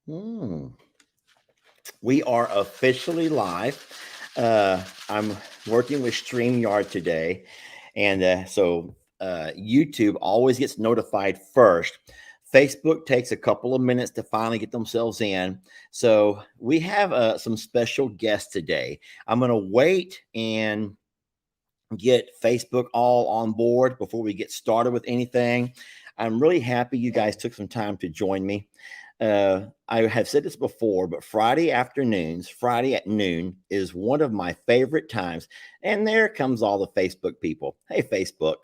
Hmm. We are officially live. I'm working with StreamYard today, and YouTube always gets notified first. Facebook takes a couple of minutes to finally get themselves in. So we have some special guests today. I'm going to wait and get Facebook all on board before we get started with anything. I'm really happy you guys took some time to join me. I have said this before, but Friday afternoons, Friday at noon is one of my favorite times. And there comes all the Facebook people. Hey, Facebook.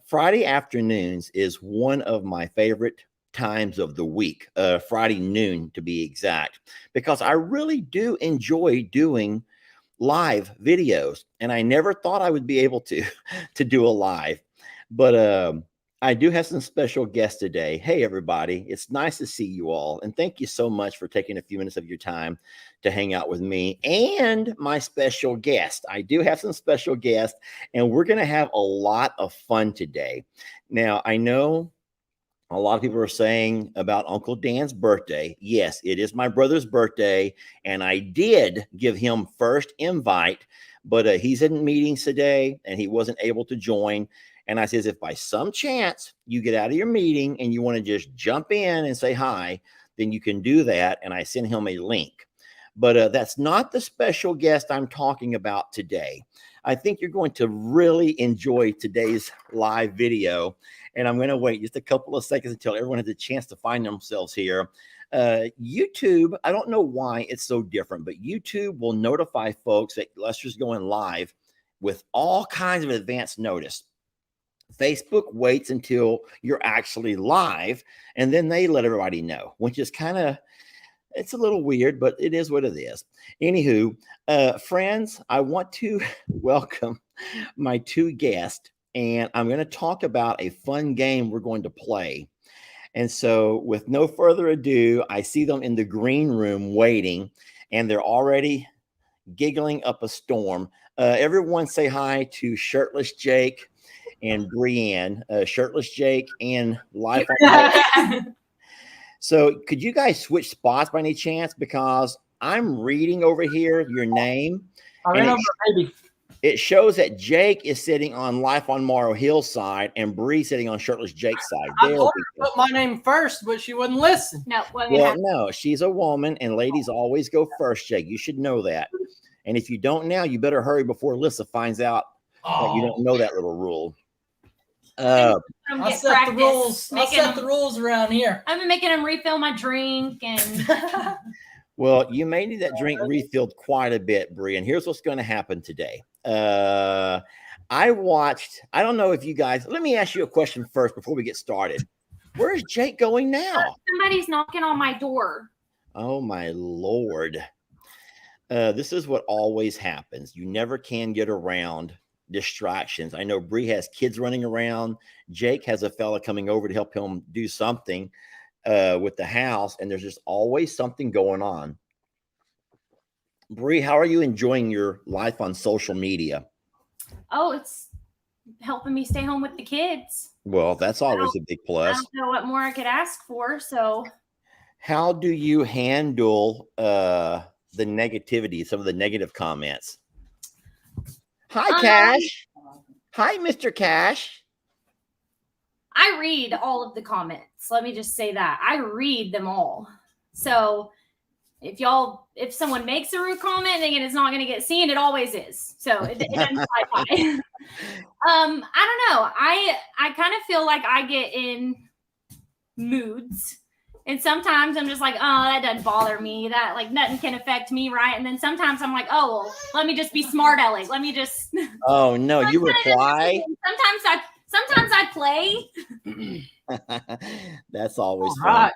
Friday afternoons is one of my favorite times of the week, Friday noon to be exact, because I really do enjoy doing live videos, and I never thought I would be able to to do a live, but I do have some special guests today. Hey everybody, it's nice to see you all, and thank you so much for taking a few minutes of your time to hang out with me and my special guest. I do have some special guests, and we're going to have a lot of fun today. Now, I know a lot of people are saying about Uncle Dan's birthday. Yes, it is my brother's birthday, and I did give him first invite, but he's in meetings today, and he wasn't able to join. And I says, if by some chance you get out of your meeting and you want to just jump in and say hi, then you can do that. And I sent him a link. But that's not the special guest I'm talking about today. I think you're going to really enjoy today's live video. And I'm going to wait just a couple of seconds until everyone has a chance to find themselves here. YouTube, I don't know why it's so different, but YouTube will notify folks that Lester's going live with all kinds of advance notice. Facebook waits until you're actually live, and then they let everybody know, which is kind of, it's a little weird, but it is what it is. Anywho, friends, I want to welcome my two guests, and I'm going to talk about a fun game we're going to play. And so, with no further ado, I see them in the green room waiting, and they're already giggling up a storm. Everyone say hi to Shirtless Jake and Brienne, Shirtless Jake and Life on. So could you guys switch spots by any chance? Because I'm reading over here your name. It shows that Jake is sitting on Life on Morrow Hill's side and Bree sitting on Shirtless Jake's side. I told her to put my name first, but she wouldn't listen. No, well, no, she's a woman, and ladies always go first, Jake. You should know that. And if you don't now, you better hurry before Alyssa finds out that you don't know that little rule. I'll set the rules. I'll set the rules around here. I've been making them refill my drink, and well, you may need that drink refilled quite a bit, Bree. And here's what's going to happen today. I don't know if you guys, let me ask you a question first before we get started. Where's Jake going now? Somebody's knocking on my door. Oh my Lord. This is what always happens. You never can get around distractions. I know Bree has kids running around. Jake has a fella coming over to help him do something with the house, and there's just always something going on. Bree, how are you enjoying your life on social media? Oh, it's helping me stay home with the kids. Well, that's always a big plus. I don't know what more I could ask for. So how do you handle the negativity, some of the negative comments? Hi, Cash. Hi, Mr. Cash. I read all of the comments. Let me just say that. I read them all. So if someone makes a rude comment thinking it's not going to get seen, it always is. So it doesn't fly by. I don't know. I kind of feel like I get in moods. And sometimes I'm just like, oh, that doesn't bother me. That like nothing can affect me, right? And then sometimes I'm like, oh, well, let me just be smart aleck. Let me just. Oh no, you reply. Sometimes I play. That's always fun.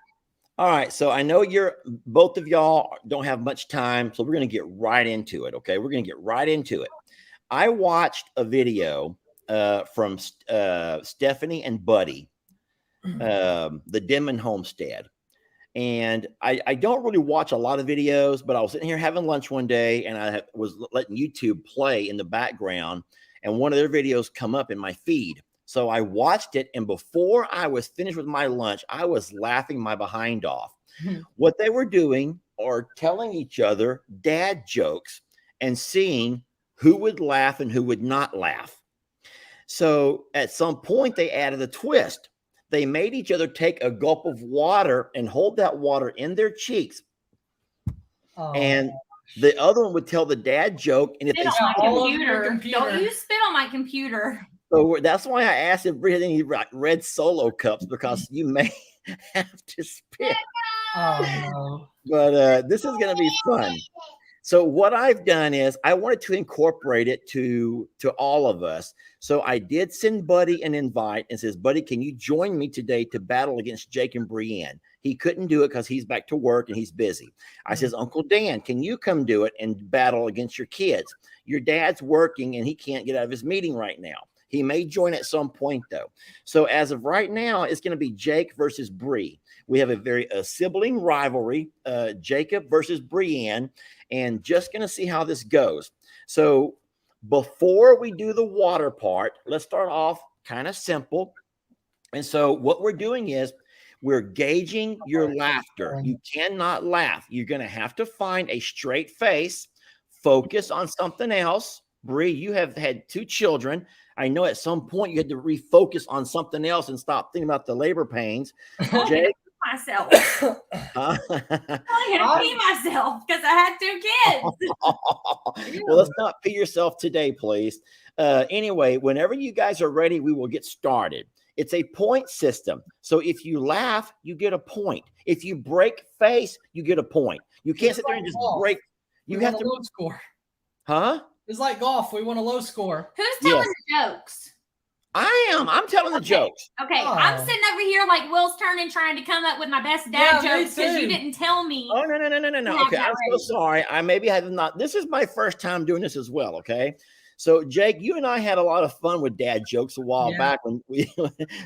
All right, so I know both of y'all don't have much time, so we're going to get right into it. Okay, we're going to get right into it. I watched a video from Stephanie and Buddy, the Denman homestead. And I don't really watch a lot of videos, but I was sitting here having lunch one day, and I was letting YouTube play in the background, and one of their videos come up in my feed So I watched it, and before I was finished with my lunch, I was laughing my behind off. What they were doing are telling each other dad jokes and seeing who would laugh and who would not laugh. So at some point, they added a twist. They made each other take a gulp of water and hold that water in their cheeks. And the other one would tell the dad joke. And if Spit they on my all over computer. your computer. Don't you spit on my computer. So that's why I asked if Brie had any red Solo cups, because you may have to spit. Oh no. But this is going to be fun. So what I've done is I wanted to incorporate it to all of us. So I did send Buddy an invite and says, Buddy, can you join me today to battle against Jake and Brienne? He couldn't do it because he's back to work and he's busy. I says, Uncle Dan, can you come do it and battle against your kids? Your dad's working and he can't get out of his meeting right now. He may join at some point, though. So as of right now, it's going to be Jake versus Bree. We have a very sibling rivalry, Jacob versus Brienne, and just going to see how this goes. So before we do the water part, let's start off kind of simple. And so what we're doing is we're gauging your laughter. You cannot laugh. You're going to have to find a straight face, focus on something else. Bree, you have had 2 children. I know at some point you had to refocus on something else and stop thinking about the labor pains. Jake? Myself. I'm gonna pee myself because I had 2 kids. Well, let's not pee yourself today, please. Anyway, whenever you guys are ready, we will get started. It's a point system. So if you laugh, you get a point. If you break face, you get a point. You can't sit there and just break. You have to low score. Huh? It's like golf. We want a low score. Who's telling the jokes? I am. I'm telling the jokes. Okay, I'm sitting over here like Will's turning, trying to come up with my best dad jokes because you didn't tell me. Oh, no. Okay, I'm so sorry. I maybe have not. This is my first time doing this as well, okay? So, Jake, you and I had a lot of fun with dad jokes a while back when we.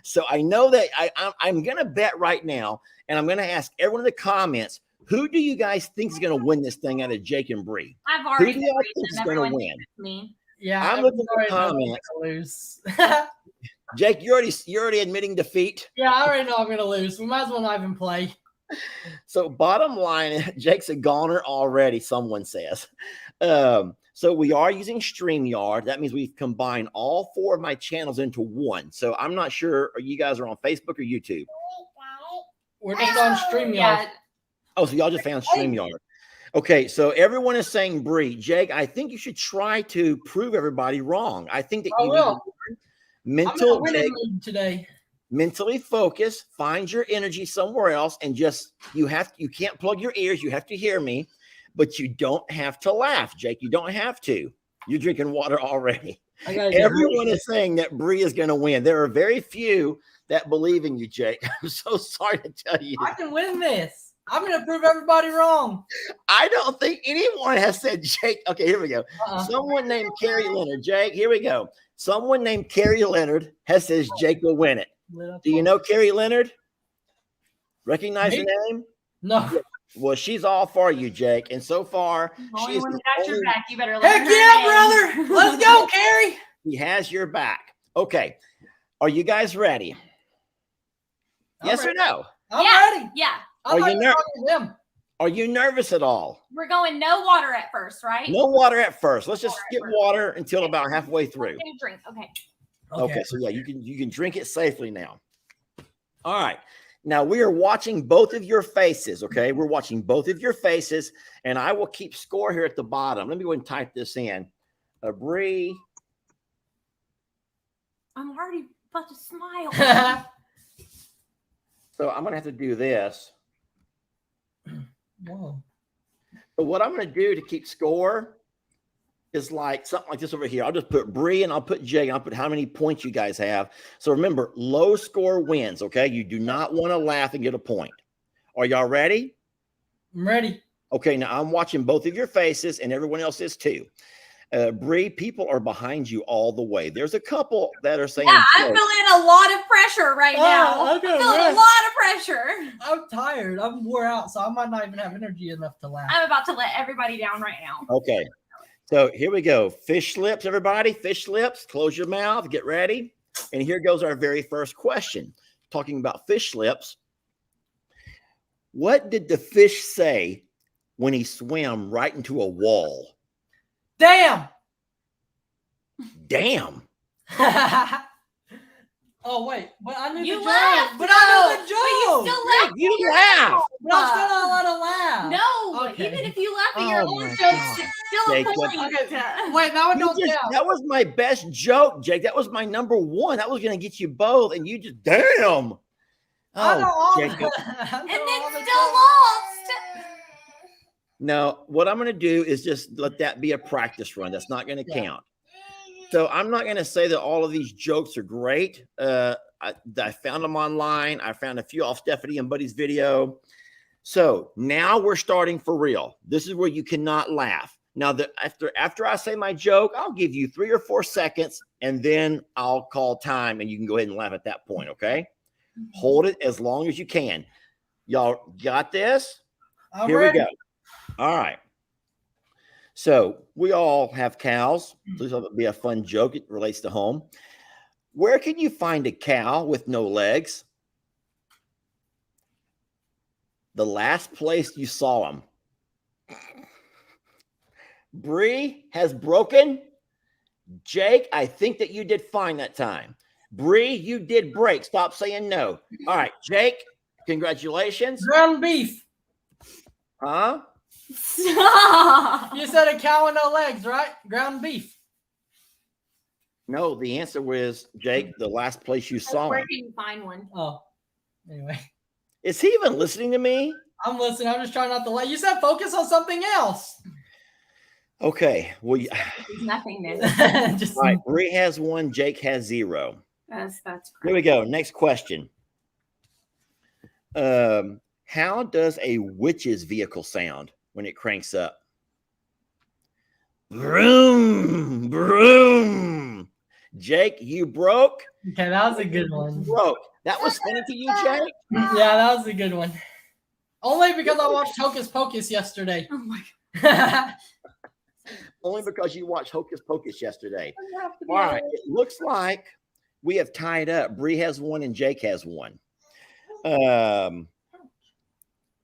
So I know that I'm going to bet right now, and I'm going to ask everyone in the comments, who do you guys think is going to win this thing out of Jake and Bree? I've already. Who do y'all think is going to win? Me. Yeah, I'm looking at the comments. Lose. Jake, you're already admitting defeat. Yeah, I already know I'm going to lose. We might as well not even play. So bottom line, Jake's a goner already, someone says. So we are using StreamYard. That means we've combined all 4 of my channels into one. So I'm not sure, you guys are on Facebook or YouTube? We're just on StreamYard. Yeah. Oh, so y'all just found StreamYard. Okay, so everyone is saying Bree. Jake, I think you should try to prove everybody wrong. I think that you need to mental today. Mentally focus, find your energy somewhere else, and just you can't plug your ears. You have to hear me, but you don't have to laugh, Jake. You don't have to. You're drinking water already. Everyone is saying that Bree is going to win. There are very few that believe in you, Jake. I'm so sorry to tell you. I can win this. I'm going to prove everybody wrong. I don't think anyone has said Jake. Okay, here we go. Someone named Carrie Leonard. Jake, here we go. Someone named Carrie Leonard has says Jake will win it. Do you know Carrie Leonard? Recognize the name? No. Well, she's all for you, Jake. And so far, she's got your back. You better Heck yeah, brother. Let's go, Carrie. He has your back. Okay. Are you guys ready? Yes or no? I'm ready. Yeah. Are you nervous at all? We're going no water at first, right? No water at first. Let's just skip water until about halfway through. Drink. Okay. Okay. So yeah, you can drink it safely now. All right. Now we are watching both of your faces. Okay, we're watching both of your faces, and I will keep score here at the bottom. Let me go ahead and type this in. Bree. I'm already about to smile. So I'm gonna have to do this. Whoa. So what I'm going to do to keep score is like something like this over here. I'll just put Bree and I'll put Jay and I'll put how many points you guys have. So remember, low score wins, okay? You do not want to laugh and get a point. Are y'all ready? I'm ready. Okay, now I'm watching both of your faces and everyone else is too. Bree, people are behind you all the way. There's a couple that are saying, yeah, I'm feeling a lot of pressure right now. I'm feeling a lot of pressure. I'm tired. I'm wore out, so I might not even have energy enough to laugh. I'm about to let everybody down right now. Okay, so here we go. Fish lips, everybody. Fish lips. Close your mouth. Get ready. And here goes our very first question. Talking about fish lips. What did the fish say when he swam right into a wall? Damn. Damn. Oh wait, but I knew You the joke. laughed, But I knew the though. joke. But you You laugh. But I'm still not allowed to laugh. No, Okay. even if you laugh at Oh your my own jokes, God. it's still a Jacob. point. Okay, wait, that one don't count. That was my best joke, Jake. That was my number one. That was going to get you both, and you just damn. I know all Jacob. And then still lost. No, what I'm going to do is just let that be a practice run. That's not going to count. So I'm not going to say that all of these jokes are great. I found them online. I found a few off Stephanie and Buddy's video. So now we're starting for real. This is where you cannot laugh. Now, after I say my joke, I'll give you 3 or 4 seconds, and then I'll call time, and you can go ahead and laugh at that point, okay? Hold it as long as you can. Y'all got this? Here we go. All right. So we all have cows. This will be a fun joke. It relates to home. Where can you find a cow with no legs? The last place you saw him. Bree has broken. Jake, I think that you did fine that time. Bree, you did break. Stop saying no. All right, Jake, congratulations. Ground beef. Huh? Stop. You said a cow with no legs, right? Ground beef. No, the answer was, Jake, the last place you saw Where him. can you find one? Oh, anyway. Is he even listening to me? I'm listening. I'm just trying not to laugh. You said focus on something else. Okay. Well, There's nothingness. Just all right. Bree has 1. Jake has 0. That's Here we go. Next question. How does a witch's vehicle sound when it cranks up? Vroom, vroom. Jake, you broke. Okay, that was a good one. Broke. That was funny to you, Jake? Yeah, that was a good one. Only because I watched Hocus Pocus yesterday. Oh my Only because you watched Hocus Pocus yesterday. All right. It looks like we have tied up. Bree has 1 and Jake has 1.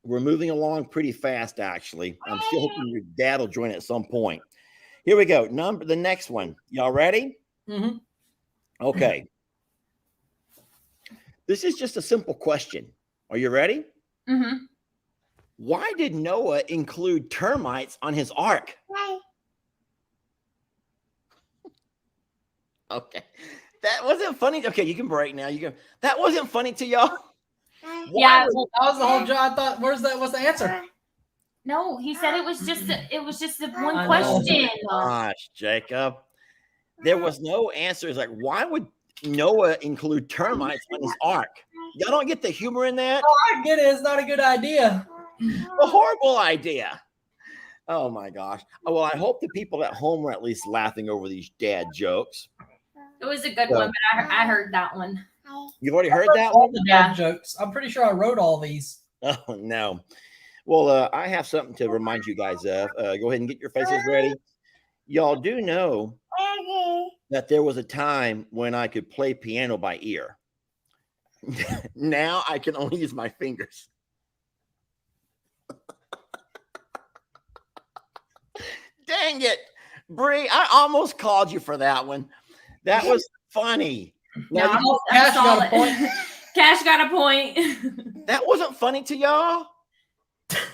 We're moving along pretty fast, actually. I'm still hoping your dad will join at some point. Here we go. The next one. Y'all ready? Mm-hmm. Okay. This is just a simple question. Are you ready? Mm-hmm. Why did Noah include termites on his ark? Okay. That wasn't funny. Okay, you can break now. That wasn't funny to y'all. Yeah. That was the whole job. I thought, what's the answer? No, he said it was just a one I know. question. Gosh, Jacob. There was no answer. It's like, why would Noah include termites on his ark? Y'all don't get the humor in that? I get it. It's not a good idea. A horrible idea. Oh my gosh. Oh, well, I hope the people at home are at least laughing over these dad jokes. It was a good one, but I heard that one. You've already heard that All one? the dad jokes. I'm pretty sure I wrote all these. Oh, no. Well, I have something to remind you guys of. Go ahead and get your faces ready. Y'all do know that there was a time when I could play piano by ear. Now I can only use my fingers. Dang it, Bree, I almost called you for that one. That was funny. Now, Cash got a point. Cash got a point. that wasn't funny to y'all?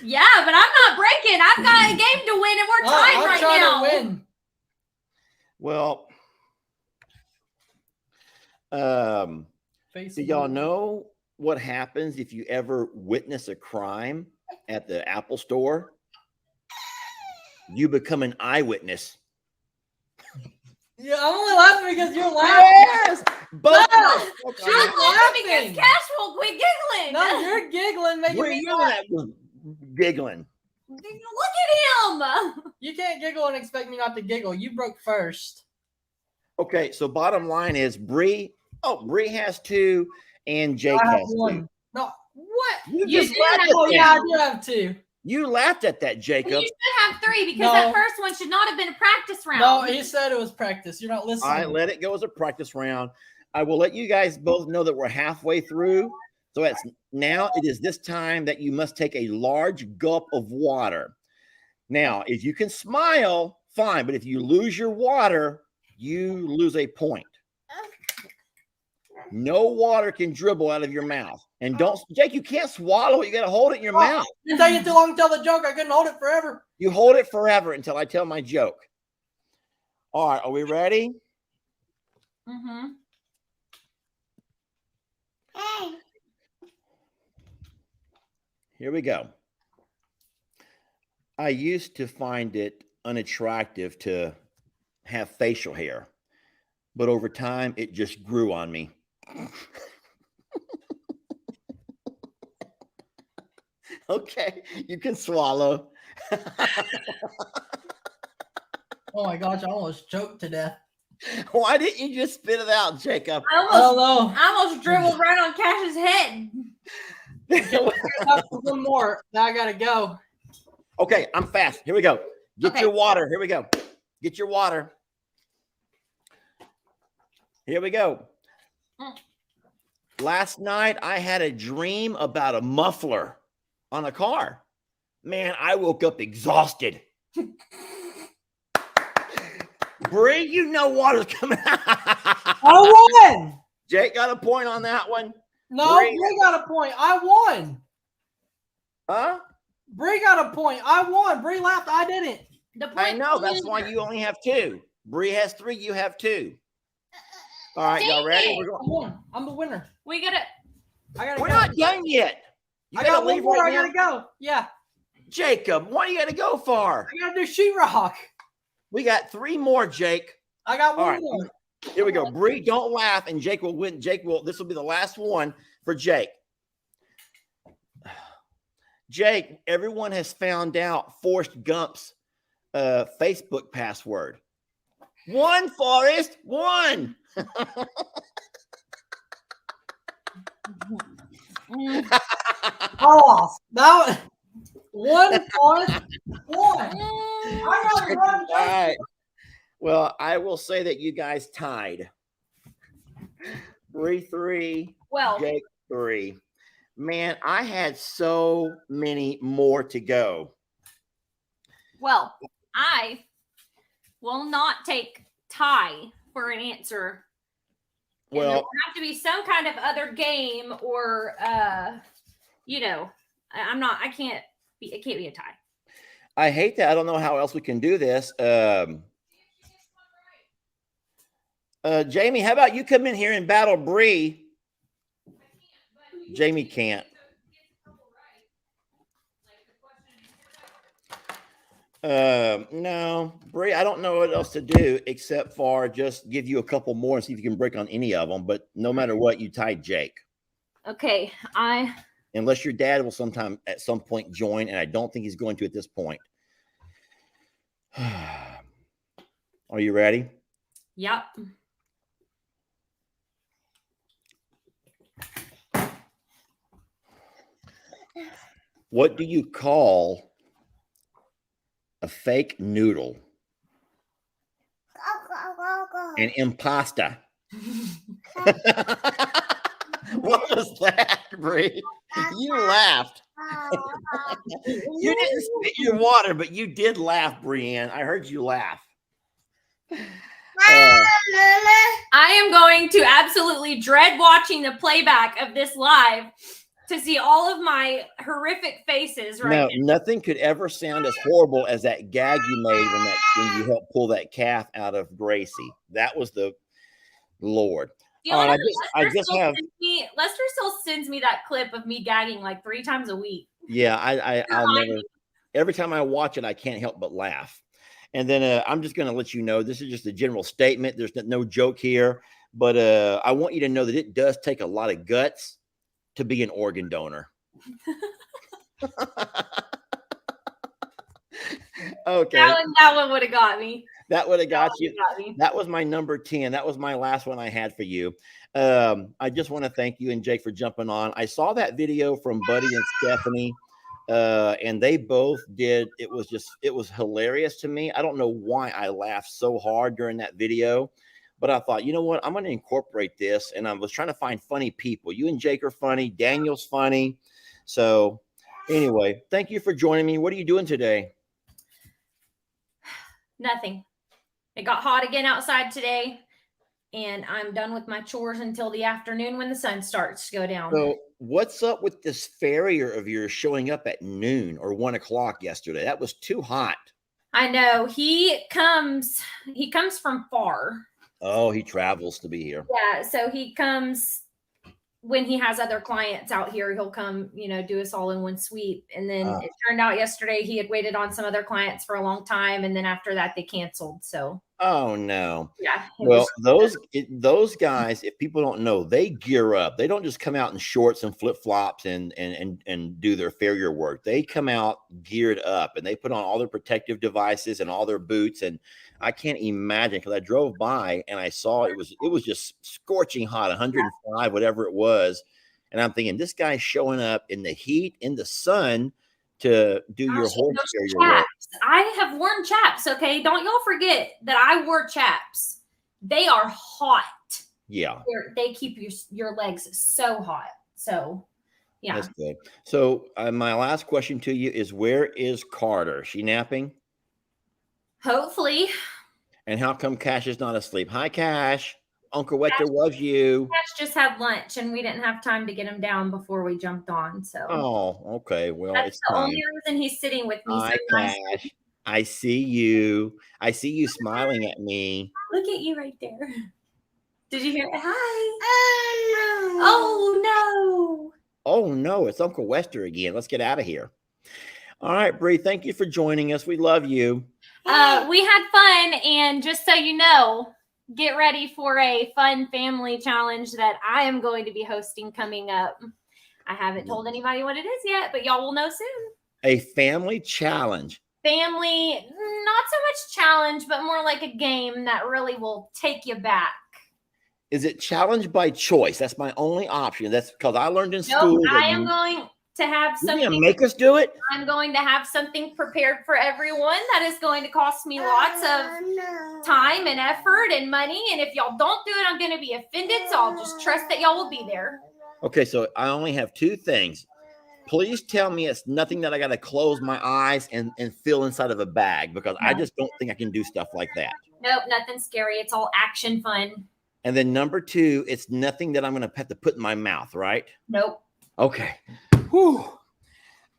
Yeah, but I'm not breaking. I've got a game to win, and we're tied I'm right trying now. to win. Well, do y'all know what happens if you ever witness a crime at the Apple store? You become an eyewitness. Yeah, I'm only laughing because you're laughing. Yes! Both No! okay. I'm laughing because laughing. Cash won't quit giggling. No, you're giggling, making Where me you laugh. at was giggling. Look at him. You can't giggle and expect me not to giggle. You broke first. Okay, so bottom line is Bree has 2 and Jake I have has 2. 1. No, what? You You just do laughed have at Oh, that. yeah, I do have 2. You laughed at that, You Jacob. should have 3 because No. that first one should not have been a practice round. No, he said it was practice. You're not listening. I let it go as a practice round. I will let you guys both know that we're halfway through. So it is this time that you must take a large gulp of water. Now, if you can smile, fine. But if you lose your water, you lose a point. No water can dribble out of your mouth. And don't, Jake, you can't swallow it. You got to hold it in your mouth. It's taking too long to tell the joke. I couldn't hold it forever. You hold it forever until I tell my joke. All right, are we ready? Mm-hmm. Hey. Here we go. I used to find it unattractive to have facial hair, but over time it just grew on me. Okay, you can swallow. Oh my gosh, I almost choked to death. Why didn't you just spit it out, Jacob? I almost dribbled right on Cash's head. One more. Now I gotta go. Okay, I'm fast. Here we go. Get your water. Here we go. Get your water. Here we go. Last night, I had a dream about a muffler on a car. Man, I woke up exhausted. Bree, you know water's coming out. I won. Jake got a point on that one. No, Bree got a point. I won. Huh? Bree got a point. I won. Bree laughed. I didn't. I know. That's why you only have 2. Bree has 3. You have 2. All right, y'all ready? We're going. I'm the winner. We gotta. We're not done yet. You I got one leave more. right I gotta go. Yeah. Jacob, what do you got to go for? I gotta do sheetrock. We got 3 more, Jake. I got one All right. more. Here we go. Bree, don't laugh, and Jake will win. This will be the last one for Jake. Jake, everyone has found out Forrest Gump's Facebook password. 1, Forrest, 1. I lost. That was 1 Forrest, 1. I gotta run. All right. Well, I will say that you guys tied. 3-3. Well, Jake 3. Man, I had so many more to go. Well, I will not take tie for an answer. And there Well, will have to be some kind of other game, or it can't be a tie. I hate that. I don't know how else we can do this. Jamie, how about you come in here and battle Bree? Jamie can't. No, Bree, I don't know what else to do except for just give you a couple more and see if you can break on any of them. But no matter what, you tied Jake. Okay, unless your dad will at some point join, and I don't think he's going to at this point. Are you ready? Yep. What do you call a fake noodle? An impasta. What was that, Bree? You laughed. You didn't spit your water, but you did laugh, Brienne. I heard you laugh. I am going to absolutely dread watching the playback of this live to see all of my horrific faces right No, now. nothing could ever sound as horrible as that gag you made when you helped pull that calf out of Gracie. That was the Lord. Lester Lester still sends me that clip of me gagging like 3 times a week. Yeah, I'll never. Every time I watch it, I can't help but laugh. And then I'm just going to let you know, this is just a general statement. There's no joke here, but I want you to know that it does take a lot of guts to be an organ donor. Okay. That one would have got me. That would have got you. That was my number 10. That was my last one I had for you. I just want to thank you and Jake for jumping on. I saw that video from Buddy and Stephanie, and they both did. It was hilarious to me. I don't know why I laughed so hard during that video, But I thought, you know what? I'm going to incorporate this. And I was trying to find funny people. You and Jake are funny. Daniel's funny. So anyway, thank you for joining me. What are you doing today? Nothing. It got hot again outside today, and I'm done with my chores until the afternoon when the sun starts to go down. So what's up with this farrier of yours showing up at noon or 1 o'clock yesterday? That was too hot. I know. He comes from far. Oh, he travels to be here. Yeah, so he comes when he has other clients out here. He'll come, do us all in one sweep. And then it turned out yesterday he had waited on some other clients for a long time, and then after that they canceled. So oh no. Yeah. Well, those guys, if people don't know, they gear up. They don't just come out in shorts and flip-flops and do their farrier work. They come out geared up, and they put on all their protective devices and all their boots. And I can't imagine, because I drove by and I saw it was just scorching hot, 105, whatever it was. And I'm thinking, this guy's showing up in the heat, in the sun, to do your horse farrier work. I have worn chaps. Okay, don't y'all forget that I wore chaps. They are hot. Yeah, they keep your legs so hot. So yeah, that's good. So my last question to you is, where is Carter? She napping? Hopefully. And how come Cash is not asleep? Hi, Cash. Uncle Wechter loves you. Cash just had lunch, and we didn't have time to get him down before we jumped on. So okay. Well, that's it's the time. only reason he's sitting with me. Hi, Cash. I see you. I see you smiling at me. Look at you right there. Did you hear it? Hi. Oh no. Oh no, it's Uncle Wester again. Let's get out of here. All right, Bree, thank you for joining us. We love you. We had fun, and just so you know, get ready for a fun family challenge that I am going to be hosting coming up. I haven't told anybody what it is yet, but y'all will know soon. A family challenge. Family, not so much challenge, but more like a game that really will take you back. Is it challenge by choice? That's my only option. That's because I learned in school. Nope, I am going to have something. You're gonna make us do it? I'm going to have something prepared for everyone that is going to cost me lots of time and effort and money. And if y'all don't do it, I'm going to be offended. So I'll just trust that y'all will be there. Okay, so I only have two things. Please tell me it's nothing that I got to close my eyes and fill inside of a bag, because I just don't think I can do stuff like that. Nope, nothing scary. It's all action fun. And then number two, it's nothing that I'm going to have to put in my mouth, right? Nope. Okay. Whew.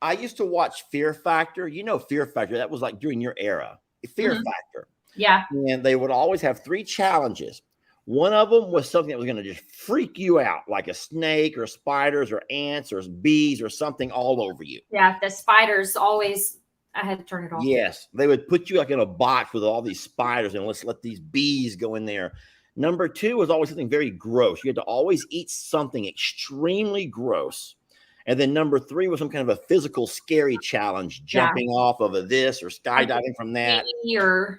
I used to watch Fear Factor. You know Fear Factor. That was like during your era. Fear Factor. Yeah. And they would always have 3 challenges. One of them was something that was going to just freak you out, like a snake or spiders or ants or bees or something all over you. Yeah, the spiders always, I had to turn it off. Yes. They would put you like in a box with all these spiders and let's let these bees go in there. Number 2 was always something very gross. You had to always eat something extremely gross. And then number 3 was some kind of a physical, scary challenge, jumping off of this or skydiving from that. Yeah.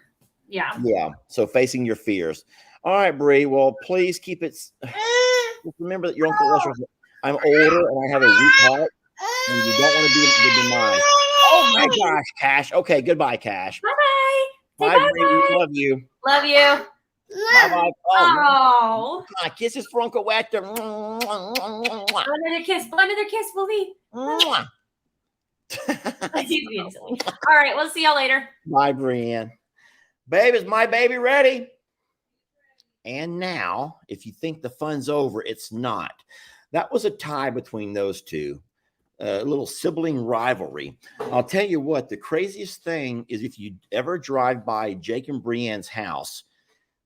So facing your fears. All right, Bree. Well, please keep it. Remember that your Uncle Lester. I'm older and I have a weak heart, and you don't want to be the demise. Oh my gosh, Cash. Okay, goodbye, Cash. Bye. Bye, Bree. We love you. Love you. Bye-bye. Oh. Kisses for Uncle Wester. Another kiss. Another kiss, Willie. All right, we'll see y'all later. Bye, Brienne. Babe, is my baby ready? And now, if you think the fun's over, it's not. That was a tie between those two. A little sibling rivalry. I'll tell you what, the craziest thing is if you ever drive by Jake and Brienne's house,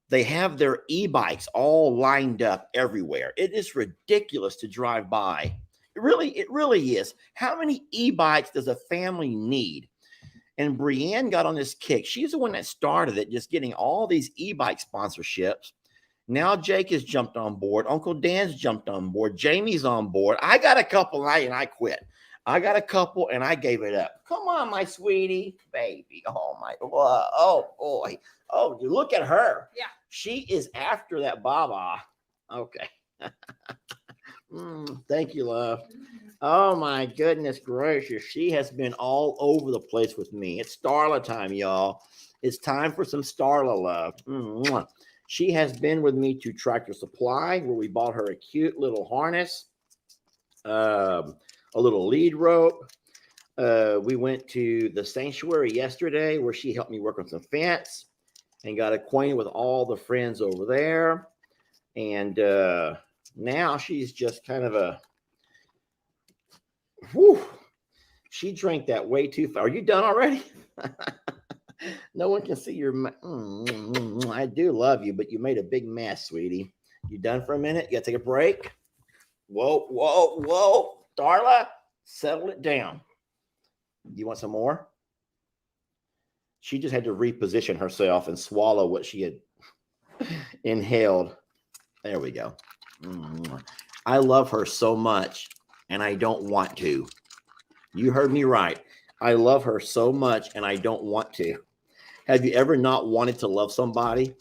they have their e-bikes all lined up everywhere. It is ridiculous to drive by. It really is. How many e-bikes does a family need? And Brienne got on this kick. She's the one that started it, just getting all these e-bike sponsorships. Now Jake has jumped on board. Uncle Dan's jumped on board. Jamie's on board. I got a couple and I quit. I got a couple and I gave it up. Come on, my sweetie, baby. Oh my, oh boy. Oh, look at her. Yeah. She is after that Baba. Okay. Thank you, love. Oh my goodness gracious. She has been all over the place with me. It's Starla time, y'all. It's time for some Starla love. She has been with me to Tractor Supply, where we bought her a cute little harness, a little lead rope. We went to the sanctuary yesterday, where she helped me work on some fence and got acquainted with all the friends over there. And now she's just kind of a, whew, she drank that way too far. Are you done already? No one can see your, I do love you, but you made a big mess, sweetie. You done for a minute? You gotta take a break. Whoa, whoa, whoa. Darla, settle it down. You want some more? She just had to reposition herself and swallow what she had inhaled. There we go. I love her so much, and I don't want to. You heard me right. I love her so much, and I don't want to. Have you ever not wanted to love somebody?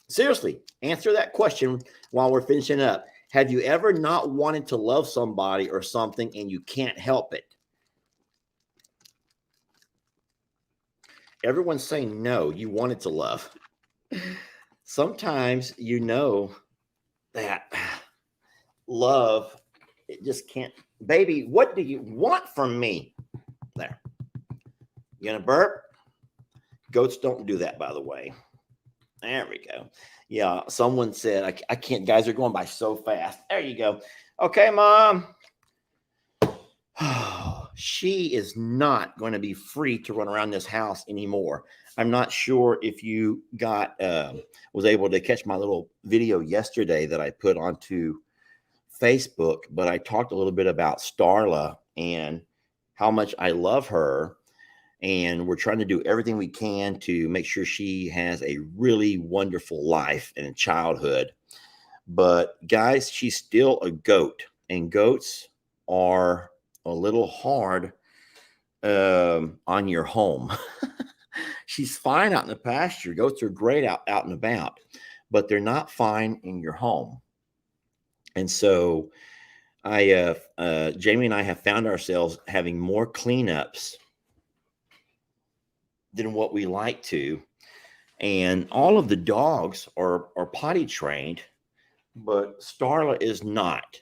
Seriously, answer that question while we're finishing up. Have you ever not wanted to love somebody or something and you can't help it? Everyone's saying no, you wanted to love. Sometimes you know that love, it just can't. Baby, what do you want from me? There. You gonna burp? Goats don't do that, by the way. There we go. Yeah, someone said, I can't, guys are going by so fast. There you go. Okay, Mom. She is not going to be free to run around this house anymore. I'm not sure if you was able to catch my little video yesterday that I put onto Facebook, but I talked a little bit about Starla and how much I love her. And we're trying to do everything we can to make sure she has a really wonderful life and childhood. But guys, she's still a goat, and goats are a little hard on your home. She's fine out in the pasture. Goats are great out and about, but they're not fine in your home. And so Jamie and I have found ourselves having more cleanups than what we like to. And all of the dogs are potty trained, but Starla is not.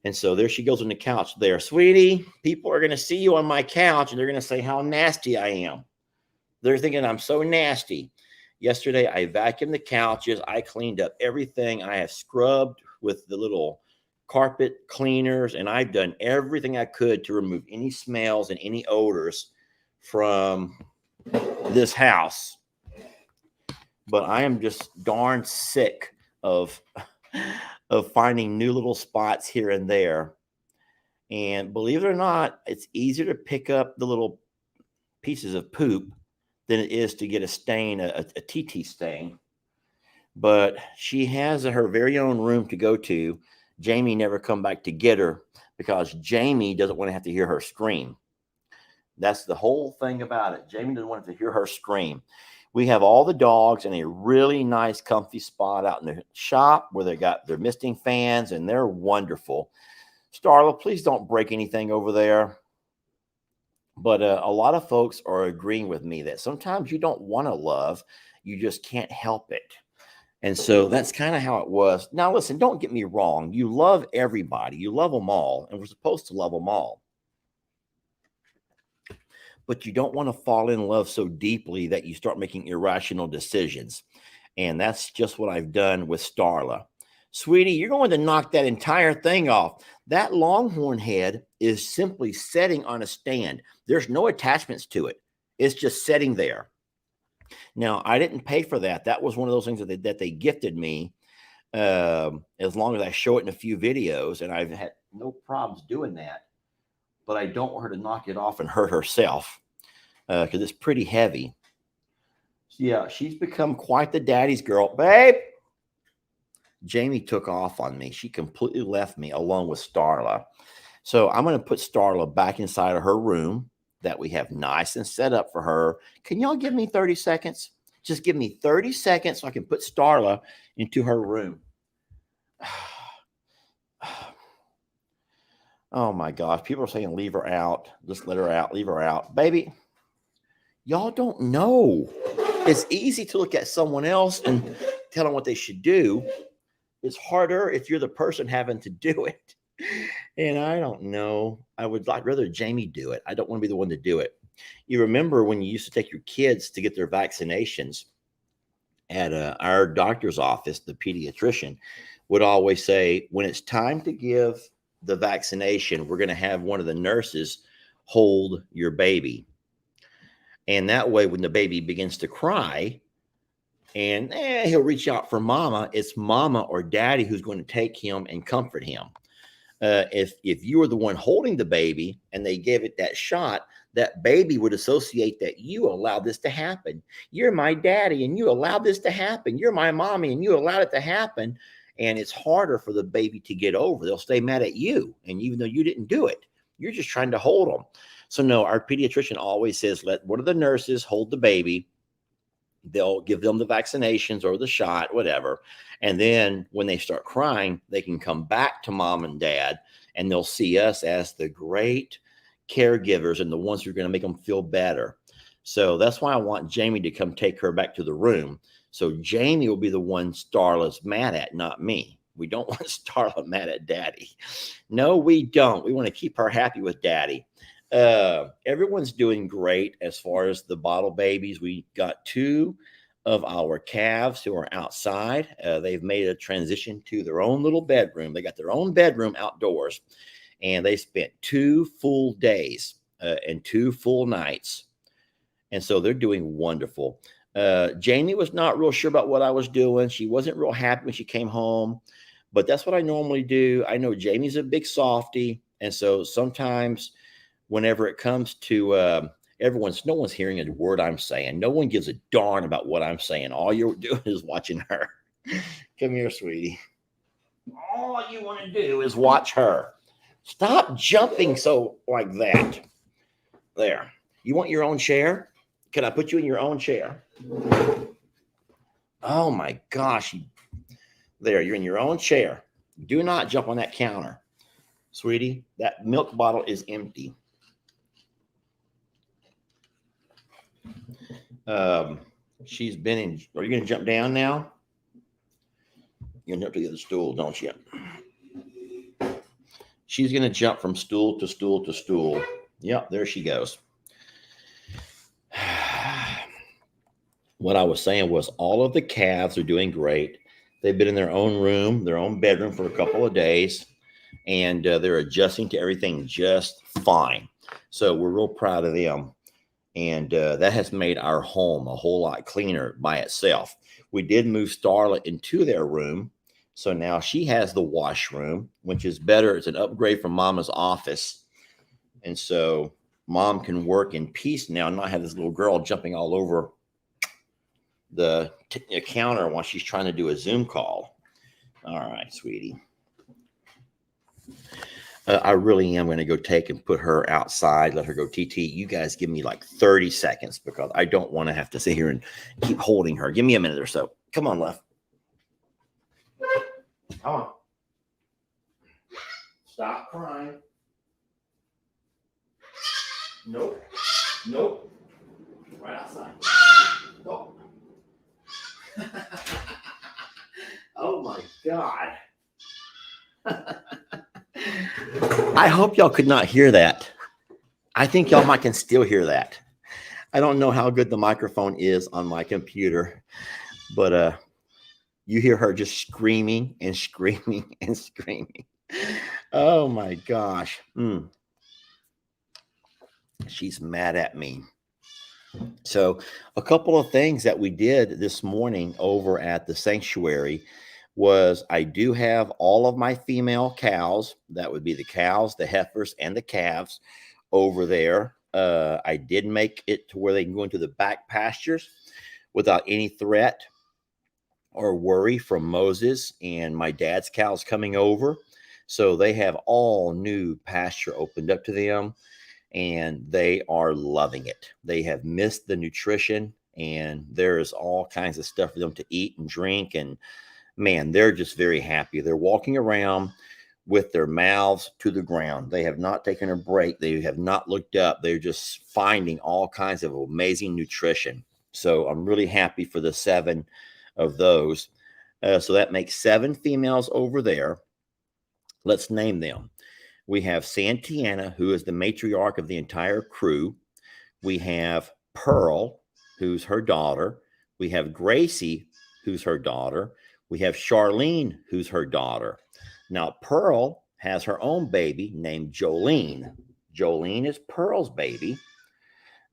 And so there she goes on the couch there. Sweetie, people are going to see you on my couch and they're going to say how nasty I am. They're thinking I'm so nasty. Yesterday, I vacuumed the couches. I cleaned up everything. I have scrubbed with the little carpet cleaners, and I've done everything I could to remove any smells and any odors from this house. But I am just darn sick of finding new little spots here and there. And believe it or not, it's easier to pick up the little pieces of poop than it is to get a stain, a TT stain. But she has her very own room to go to. Jamie never come back to get her because Jamie doesn't want to have to hear her scream. That's the whole thing about it. Jamie doesn't want to hear her scream. We have all the dogs in a really nice, comfy spot out in the shop where they got their misting fans, and they're wonderful. Starla, please don't break anything over there. But a lot of folks are agreeing with me that sometimes you don't want to love, you just can't help it. And so that's kind of how it was. Now, listen, don't get me wrong. You love everybody. You love them all, and we're supposed to love them all. But you don't want to fall in love so deeply that you start making irrational decisions. And that's just what I've done with Starla. Sweetie, you're going to knock that entire thing off. That longhorn head is simply sitting on a stand. There's no attachments to it. It's just sitting there. Now, I didn't pay for that. That was one of those things that they gifted me, as long as I show it in a few videos, and I've had no problems doing that. But I don't want her to knock it off and hurt herself because it's pretty heavy. So yeah, she's become quite the daddy's girl. Babe, Jamie took off on me. She completely left me alone with Starla. So I'm going to put Starla back inside of her room that we have nice and set up for her. Can y'all give me 30 seconds? Just give me 30 seconds so I can put Starla into her room. Oh my gosh. People are saying leave her out. Just let her out. Leave her out. Baby, y'all don't know. It's easy to look at someone else and tell them what they should do. It's harder if you're the person having to do it. And I don't know. I would rather Jamie do it. I don't want to be the one to do it. You remember when you used to take your kids to get their vaccinations at our doctor's office, the pediatrician would always say, when it's time to give the vaccination, we're going to have one of the nurses hold your baby. And that way, when the baby begins to cry, and he'll reach out for mama, it's mama or daddy who's going to take him and comfort him. If you were the one holding the baby and they gave it that shot, that baby would associate that you allowed this to happen. You're my daddy and you allowed this to happen. You're my mommy and you allowed it to happen. And it's harder for the baby to get over. They'll stay mad at you. And even though you didn't do it, you're just trying to hold them. So no, our pediatrician always says, let one of the nurses hold the baby. They'll give them the vaccinations or the shot, whatever. And then when they start crying, they can come back to mom and dad and they'll see us as the great caregivers and the ones who are going to make them feel better. So that's why I want Jamie to come take her back to the room. So Jamie will be the one Starla's mad at, not me. We don't want Starla mad at daddy. No, we don't. We want to keep her happy with daddy. Everyone's doing great as far as the bottle babies. We got 2 of our calves who are outside. They've made a transition to their own little bedroom. They got their own bedroom outdoors, and they spent 2 full days and 2 full nights. And so they're doing wonderful. Jamie was not real sure about what I was doing. She wasn't real happy when she came home, but that's what I normally do. I know Jamie's a big softie. And so sometimes whenever it comes to no one's hearing a word I'm saying. No one gives a darn about what I'm saying. All you're doing is watching her. Come here, sweetie. All you want to do is watch her. Stop jumping so like that. There. You want your own chair? Can I put you in your own chair? Oh my gosh. There, you're in your own chair. Do not jump on that counter. Sweetie, that milk bottle is empty. She's been in. Are you going to jump down now? You're going to jump to the other stool, don't you? She's going to jump from stool to stool to stool. Yep, there she goes. What I was saying was all of the calves are doing great. They've been in their own room, their own bedroom for a couple of days, and they're adjusting to everything just fine. So we're real proud of them. And that has made our home a whole lot cleaner by itself. We did move Starla into their room. So now she has the washroom, which is better. It's an upgrade from Mama's office. And so Mom can work in peace now and not have this little girl jumping all over the counter while she's trying to do a Zoom call. All right, sweetie. I really am going to go take and put her outside, let her go TT. You guys give me like 30 seconds because I don't want to have to sit here and keep holding her. Give me a minute or so. Come on, love. Come on. Stop crying. Nope. Nope. Right outside. Nope. Oh my God. I hope y'all could not hear that. I think y'all can still hear that. I don't know how good the microphone is on my computer, but you hear her just screaming and screaming and screaming. Oh my gosh. She's mad at me. So a couple of things that we did this morning over at the sanctuary was I do have all of my female cows. That would be the cows, the heifers, and the calves over there. I did make it to where they can go into the back pastures without any threat or worry from Moses and my dad's cows coming over. So they have all new pasture opened up to them, and they are loving it. They have missed the nutrition, and there's all kinds of stuff for them to eat and drink, and man, they're just very happy. They're walking around with their mouths to the ground. They have not taken a break. They have not looked up. They're just finding all kinds of amazing nutrition. So I'm really happy for the 7 of those. So that makes 7 females over there. Let's name them. We have Santiana, who is the matriarch of the entire crew. We have Pearl, who's her daughter. We have Gracie, who's her daughter. We have Charlene, who's her daughter. Now, Pearl has her own baby named Jolene. Jolene is Pearl's baby.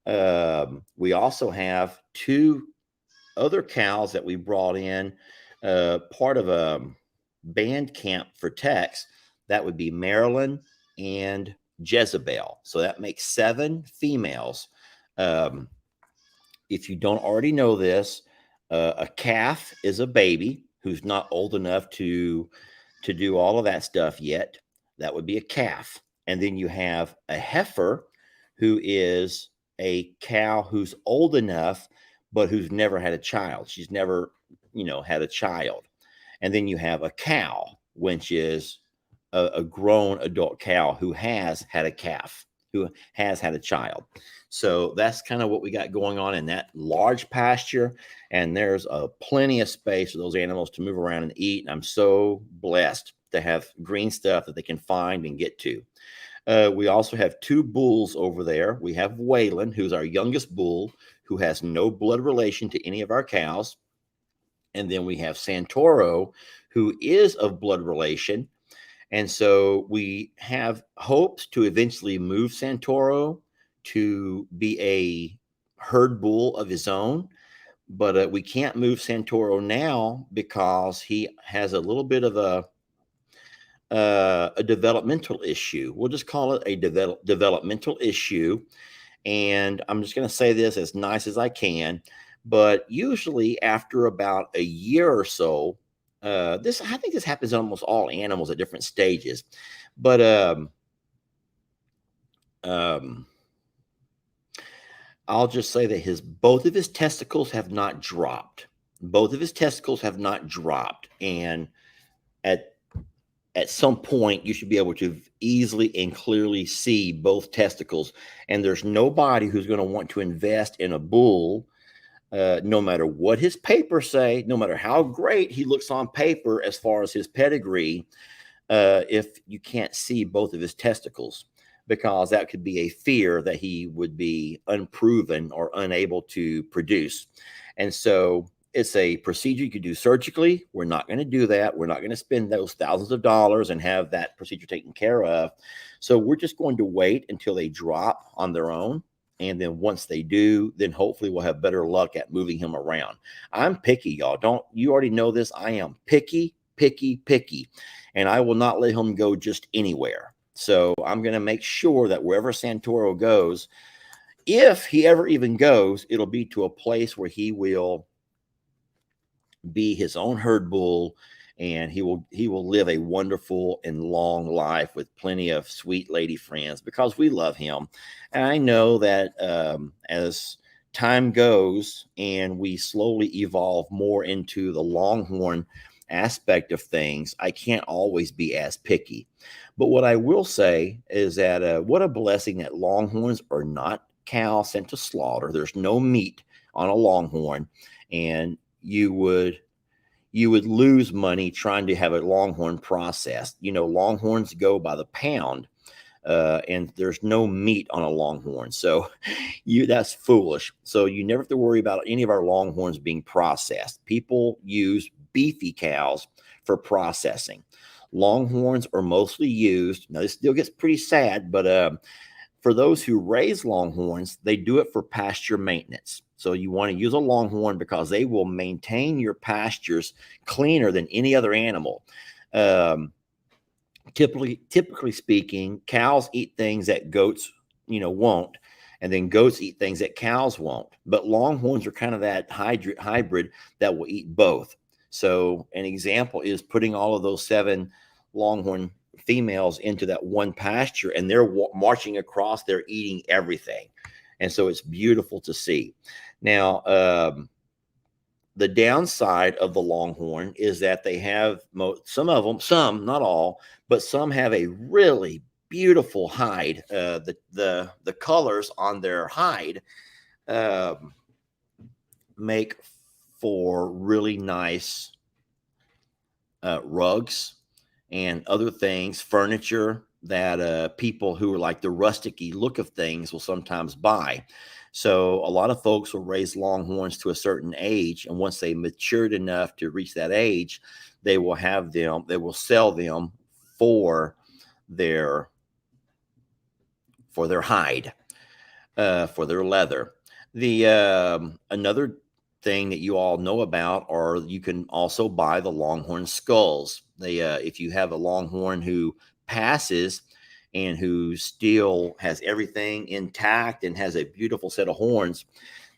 We also have 2 other cows that we brought in, part of a band camp for techs. That would be Marilyn and Jezebel. So that makes 7 females. If you don't already know this, a calf is a baby who's not old enough to do all of that stuff yet. That would be a calf. And then you have a heifer, who is a cow who's old enough, but who's never had a child. She's never, had a child. And then you have a cow, which is a grown adult cow who has had a calf, who has had a child. So that's kind of what we got going on in that large pasture. And there's plenty of space for those animals to move around and eat. And I'm so blessed to have green stuff that they can find and get to. We also have 2 bulls over there. We have Waylon, who's our youngest bull, who has no blood relation to any of our cows. And then we have Santoro, who is of blood relation. And so we have hopes to eventually move Santoro to be a herd bull of his own. But we can't move Santoro now because he has a little bit of a developmental issue. We'll just call it a developmental issue. And I'm just going to say this as nice as I can, but usually after about a year or so, I think this happens in almost all animals at different stages, but I'll just say that both of his testicles have not dropped. Both of his testicles have not dropped, and at some point, you should be able to easily and clearly see both testicles. And there's nobody who's going to want to invest in a bull, no matter what his papers say, no matter how great he looks on paper as far as his pedigree, if you can't see both of his testicles, because that could be a fear that he would be unproven or unable to produce. And so it's a procedure you could do surgically. We're not going to do that. We're not going to spend those thousands of dollars and have that procedure taken care of. So we're just going to wait until they drop on their own. And then once they do, then hopefully we'll have better luck at moving him around. I'm picky, y'all. You already know this. I am picky. And I will not let him go just anywhere. So I'm going to make sure that wherever Santoro goes, if he ever even goes, it'll be to a place where he will be his own herd bull, and he will live a wonderful and long life with plenty of sweet lady friends, because we love him. And I know that as time goes and we slowly evolve more into the Longhorn aspect of things, I can't always be as picky. But what I will say is that what a blessing that Longhorns are not cows sent to slaughter. There's no meat on a Longhorn, and you would lose money trying to have a Longhorn processed. Longhorns go by the pound, and there's no meat on a Longhorn. So that's foolish. So you never have to worry about any of our Longhorns being processed. People use beefy cows for processing. Longhorns are mostly used. Now, this still gets pretty sad, but for those who raise Longhorns, they do it for pasture maintenance. So you want to use a Longhorn because they will maintain your pastures cleaner than any other animal. Typically speaking, cows eat things that goats, won't, and then goats eat things that cows won't. But Longhorns are kind of that hybrid that will eat both. So an example is putting all of those 7 Longhorn females into that one pasture, and they're marching across, they're eating everything. And so it's beautiful to see. Now, the downside of the Longhorn is that they have some, not all, but some have a really beautiful hide. The colors on their hide make for really nice rugs and other things, furniture that people who are like the rustic-y look of things will sometimes buy. So a lot of folks will raise longhorns to a certain age, and once they matured enough to reach that age, they will sell them for their hide, for their leather. The another thing that you all know about, or you can also buy the longhorn skulls. If you have a longhorn who passes and who still has everything intact and has a beautiful set of horns,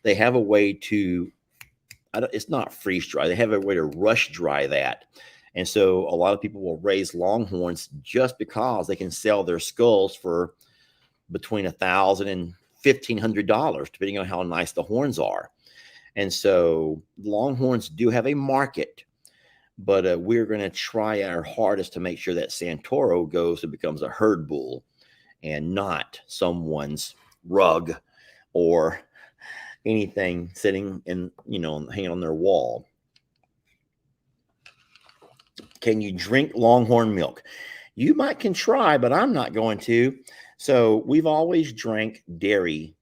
they have a way to, it's not freeze dry, they have a way to rush dry that. And so a lot of people will raise longhorns just because they can sell their skulls for between $1,000 and $1,500, depending on how nice the horns are. And so longhorns do have a market, but we're going to try our hardest to make sure that Santoro goes and becomes a herd bull and not someone's rug or anything sitting in, hanging on their wall. Can you drink longhorn milk? You can try, but I'm not going to. So we've always drank dairy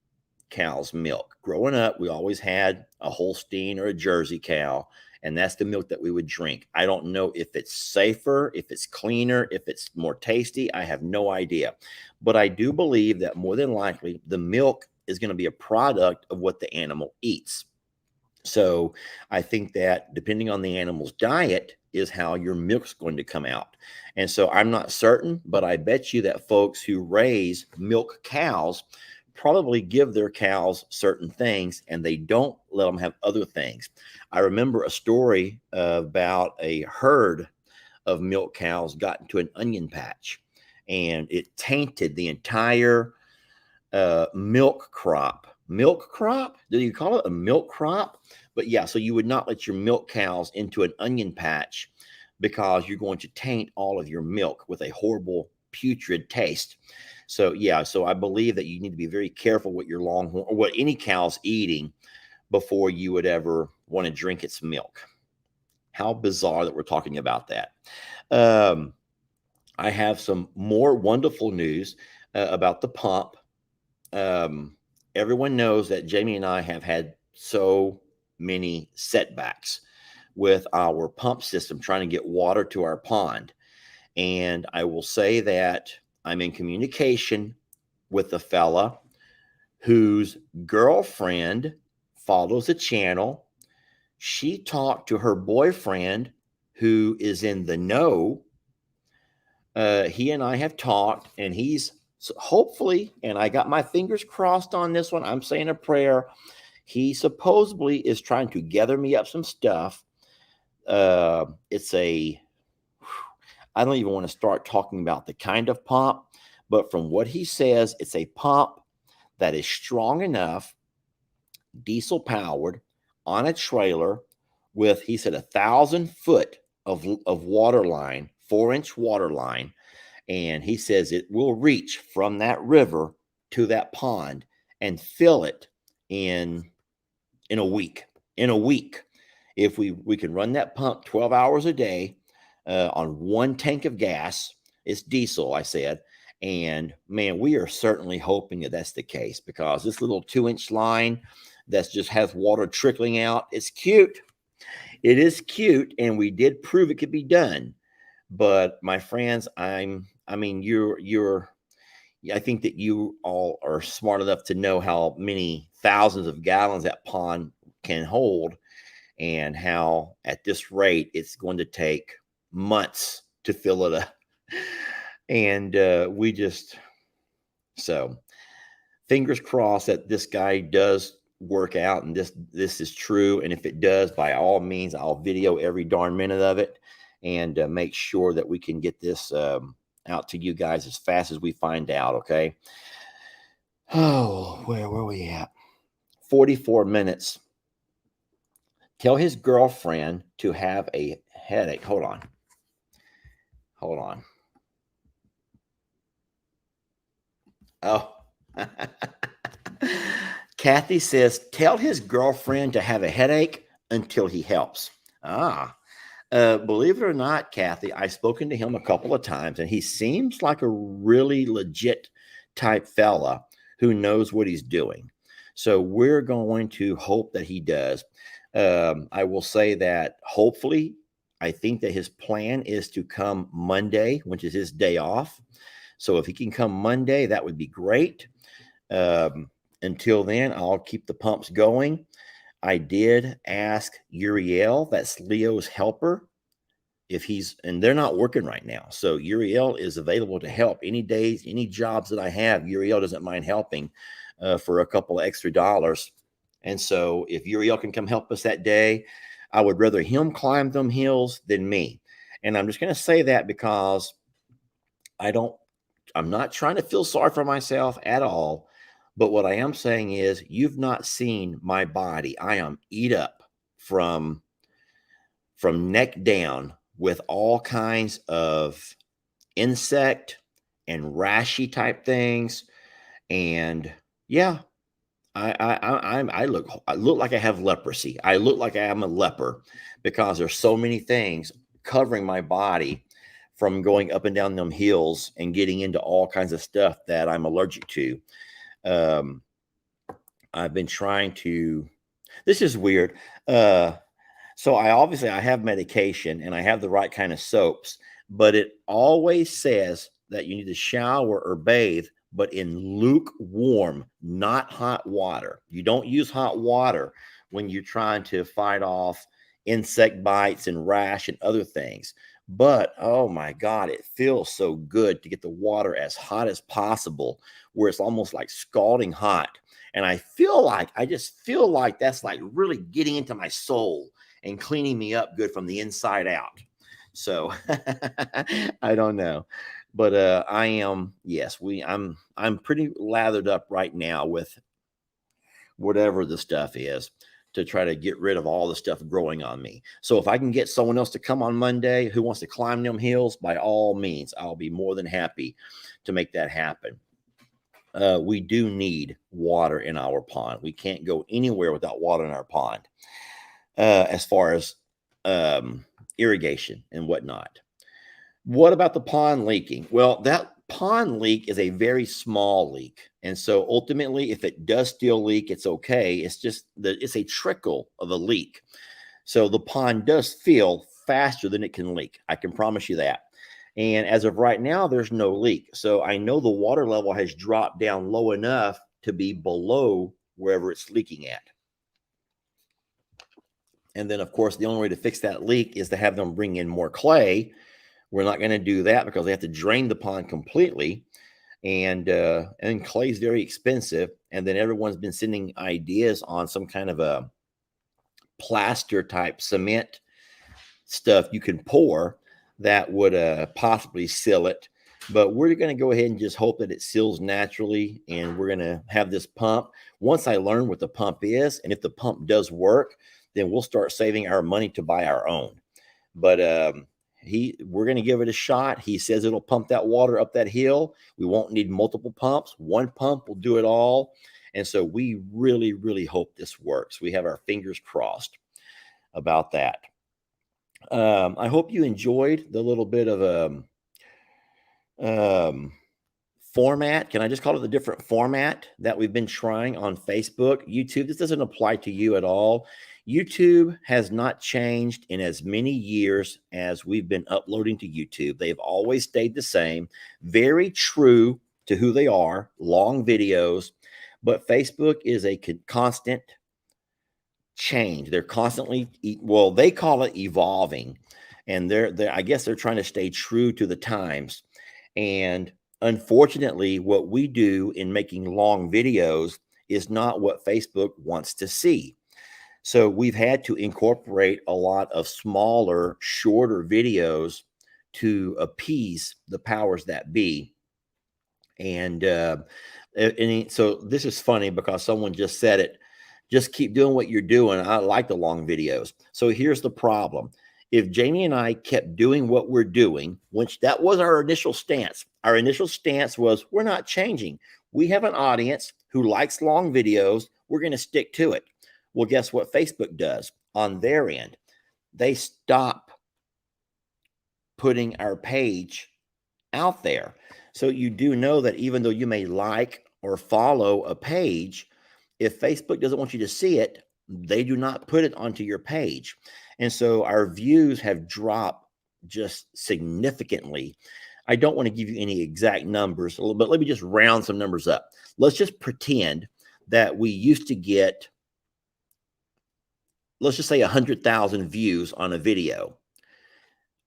cow's milk. Growing up, we always had a Holstein or a Jersey cow, and that's the milk that we would drink. I don't know if it's safer, if it's cleaner, if it's more tasty. I have no idea. But I do believe that more than likely the milk is going to be a product of what the animal eats. So I think that depending on the animal's diet is how your milk's going to come out. And so I'm not certain, but I bet you that folks who raise milk cows probably give their cows certain things and they don't let them have other things. I remember a story about a herd of milk cows got into an onion patch and it tainted the entire milk crop. Milk crop? Do you call it a milk crop? But yeah, so you would not let your milk cows into an onion patch because you're going to taint all of your milk with a horrible putrid taste. So yeah, so I believe that you need to be very careful what your longhorn or what any cow's eating before you would ever want to drink its milk. How bizarre that we're talking about that. I have some more wonderful news about the pump. Everyone knows that Jamie and I have had so many setbacks with our pump system trying to get water to our pond. And I will say that I'm in communication with a fella whose girlfriend follows the channel. She talked to her boyfriend who is in the know. He and I have talked, and he's hopefully, and I got my fingers crossed on this one, I'm saying a prayer. He supposedly is trying to gather me up some stuff. I don't even want to start talking about the kind of pump, but from what he says, it's a pump that is strong enough, diesel powered, on a trailer with, he said, 1,000 foot of water line, 4-inch water line. And he says it will reach from that river to that pond and fill it in a week. In a week, if we can run that pump 12 hours a day on one tank of gas, it's diesel, I said. And man, we are certainly hoping that that's the case because this little 2-inch line that just has water trickling out, it's cute. It is cute, and we did prove it could be done. But my friends, I think that you all are smart enough to know how many thousands of gallons that pond can hold and how at this rate it's going to take months to fill it up. And so fingers crossed that this guy does work out and this is true. And if it does, by all means, I'll video every darn minute of it and make sure that we can get this out to you guys as fast as we find out. Okay. Oh, where were we at? 44 minutes. Tell his girlfriend to have a headache. Hold on. Oh. Kathy says, tell his girlfriend to have a headache until he helps. Believe it or not, Kathy, I've spoken to him a couple of times, and he seems like a really legit type fella who knows what he's doing. So we're going to hope that he does. I will say that hopefully, I think that his plan is to come Monday, which is his day off. So if he can come Monday, that would be great. Until then, I'll keep the pumps going. I did ask Uriel, that's Leo's helper, if he's, and they're not working right now. So Uriel is available to help any days, any jobs that I have. Uriel doesn't mind helping for a couple of extra dollars. And so if Uriel can come help us that day, I would rather him climb them hills than me. And I'm just going to say that because I'm not trying to feel sorry for myself at all. But what I am saying is, you've not seen my body. I am eat up from neck down with all kinds of insect and rashy type things. And yeah, I look like I have leprosy. I look like I am a leper because there's so many things covering my body from going up and down them hills and getting into all kinds of stuff that I'm allergic to. I've been trying to, this is weird. So I have medication and I have the right kind of soaps, but it always says that you need to shower or bathe, but in lukewarm, not hot water. You don't use hot water when you're trying to fight off insect bites and rash and other things. But oh my God, it feels so good to get the water as hot as possible, where it's almost like scalding hot. And I just feel like that's like really getting into my soul and cleaning me up good from the inside out. So I don't know, but I'm pretty lathered up right now with whatever the stuff is, to try to get rid of all the stuff growing on me. So if I can get someone else to come on Monday who wants to climb them hills, by all means, I'll be more than happy to make that happen. We do need water in our pond. We can't go anywhere without water in our pond, as far as irrigation and whatnot. What about the pond leaking? Well, that pond leak is a very small leak. And so ultimately, if it does still leak, it's okay. It's just that it's a trickle of a leak. So the pond does fill faster than it can leak. I can promise you that. And as of right now, there's no leak. So I know the water level has dropped down low enough to be below wherever it's leaking at. And then, of course, the only way to fix that leak is to have them bring in more clay. We're not going to do that because they have to drain the pond completely. And clay is very expensive. And then everyone's been sending ideas on some kind of a plaster type cement stuff you can pour that would possibly seal it. But we're going to go ahead and just hope that it seals naturally. And we're going to have this pump. Once I learn what the pump is, and if the pump does work, then we'll start saving our money to buy our own. But we're going to give it a shot. He says it'll pump that water up that hill. We won't need multiple pumps. One pump will do it all. And so we really, really hope this works. We have our fingers crossed about that. I hope you enjoyed the little bit of format. Can I just call it the different format that we've been trying on Facebook, YouTube? This doesn't apply to you at all. YouTube has not changed in as many years as we've been uploading to YouTube. They've always stayed the same, very true to who they are, long videos. But Facebook is a constant change. They're constantly, well, they call it evolving. And I guess they're trying to stay true to the times. And unfortunately, what we do in making long videos is not what Facebook wants to see. So we've had to incorporate a lot of smaller, shorter videos to appease the powers that be. And so this is funny because someone just said it. Just keep doing what you're doing. I like the long videos. So here's the problem. If Jamie and I kept doing what we're doing, which that was our initial stance. Our initial stance was we're not changing. we have an audience who likes long videos. We're going to stick to it. Well, guess what Facebook does on their end? They stop putting our page out there. So you do know that even though you may like or follow a page, if Facebook doesn't want you to see it, they do not put it onto your page. And so our views have dropped just significantly. I don't want to give you any exact numbers, but let me just round some numbers up. Let's just pretend that we used to get, let's just say 100,000 views on a video.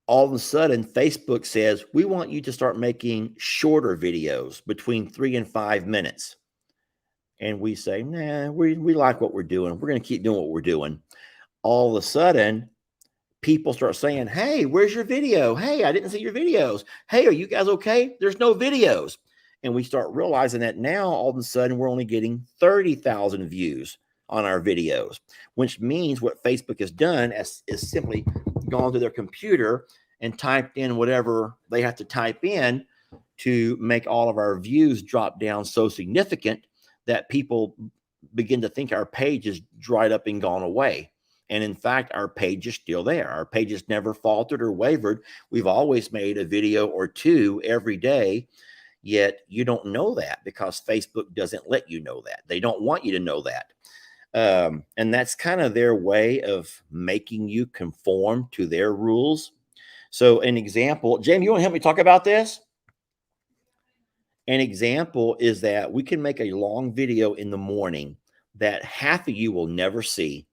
All of a sudden, Facebook says, we want you to start making shorter videos between 3 and 5 minutes. And we say, nah, we like what we're doing. We're going to keep doing what we're doing. All of a sudden, people start saying, hey, where's your video? Hey, I didn't see your videos. Hey, are you guys okay? There's no videos. And we start realizing that now, all of a sudden, we're only getting 30,000 views on our videos, which means what Facebook has done is simply gone to their computer and typed in whatever they have to type in to make all of our views drop down so significant that people begin to think our page is dried up and gone away. And in fact, our page is still there. Our page has never faltered or wavered. We've always made a video or two every day, yet you don't know that because Facebook doesn't let you know that. They don't want you to know that. And that's kind of their way of making you conform to their rules. So an example, Jamie, you want to help me talk about this? An example is that we can make a long video in the morning that half of you will never see.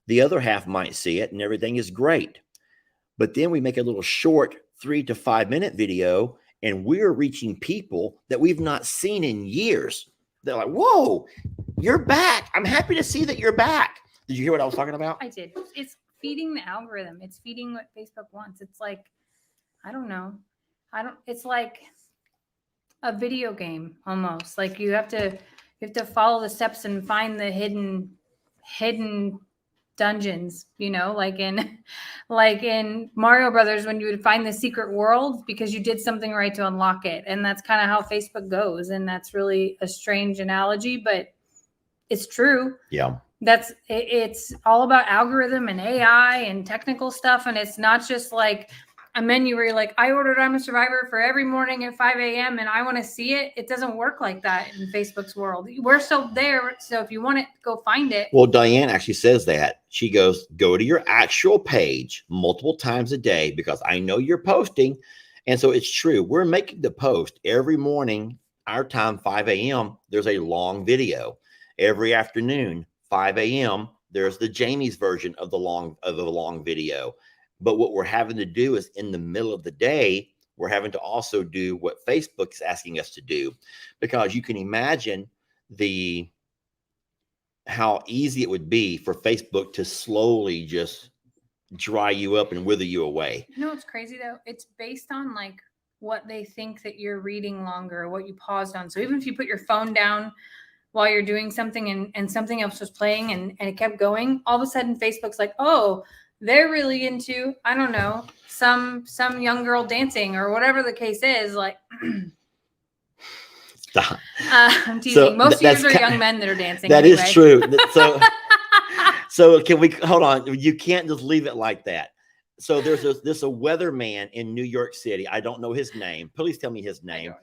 The other half might see it and everything is great. But then we make a little short 3 to 5 minute video and we're reaching people that we've not seen in years. They're like, whoa, you're back. I'm happy to see that you're back. Did you hear what I was talking about? I did. It's feeding the algorithm. It's feeding what Facebook wants. It's like, I don't know. It's like a video game almost. Like you have to follow the steps and find the hidden dungeons, you know, like in Mario Brothers when you would find the secret world because you did something right to unlock it. And that's kind of how Facebook goes. And that's really a strange analogy, but it's true. Yeah. It's all about algorithm and AI and technical stuff. And it's not just like a menu where you're like, I ordered I'm a Survivor for every morning at 5 a.m. and I want to see it. It doesn't work like that in Facebook's world. We're still there. So if you want it, go find it. Well, Diane actually says that. She goes, go to your actual page multiple times a day because I know you're posting. And so it's true. We're making the post every morning, our time, 5 a.m. There's a long video. Every afternoon, 5 a.m., there's the Jamie's version of the long video. But what we're having to do is in the middle of the day, we're having to also do what Facebook is asking us to do, because you can imagine how easy it would be for Facebook to slowly just dry you up and wither you away. You know what's crazy though? It's based on like what they think that you're reading longer, what you paused on. So even if you put your phone down while you're doing something and something else was playing and it kept going, all of a sudden Facebook's like, oh, they're really into, I don't know, some young girl dancing or whatever the case is. Like, Stop. I'm teasing. So most users are young men that are dancing. That anyway. is true. So can we hold on? You can't just leave it like that. So there's a weatherman in New York City. I don't know his name. Please tell me his name.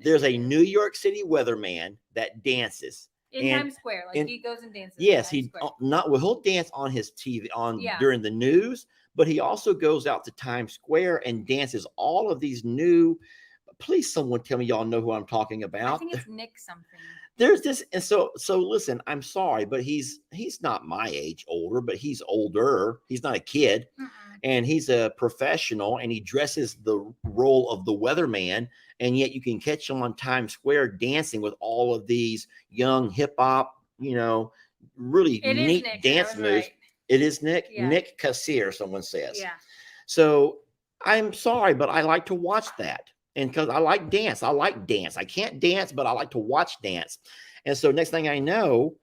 There's a New York City weatherman that dances. In Times Square, like he goes and dances. Yes, he'll dance on his TV during the news, but he also goes out to Times Square and dances all of these new. Please, someone tell me y'all know who I'm talking about. I think it's Nick something. There's this, and so listen, I'm sorry, but he's not my age, older, but he's older. He's not a kid, and he's a professional, and he dresses the role of the weatherman. And yet you can catch him on Times Square dancing with all of these young hip hop, really neat dance moves. Right. It is Nick. Yeah. Nick Cassier, someone says. Yeah. So I'm sorry, but I like to watch that. And because I like dance. I can't dance, but I like to watch dance. And so next thing I know,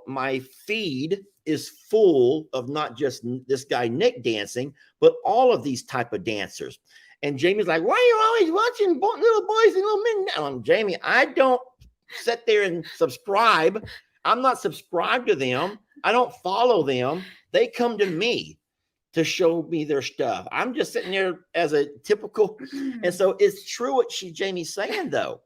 my feed is full of not just this guy Nick dancing, but all of these type of dancers. And Jamie's like, why are you always watching little boys and little men? Jamie, I don't sit there and subscribe. I'm not subscribed to them. I don't follow them. They come to me to show me their stuff. I'm just sitting there as a typical. And so it's true what Jamie's saying, though.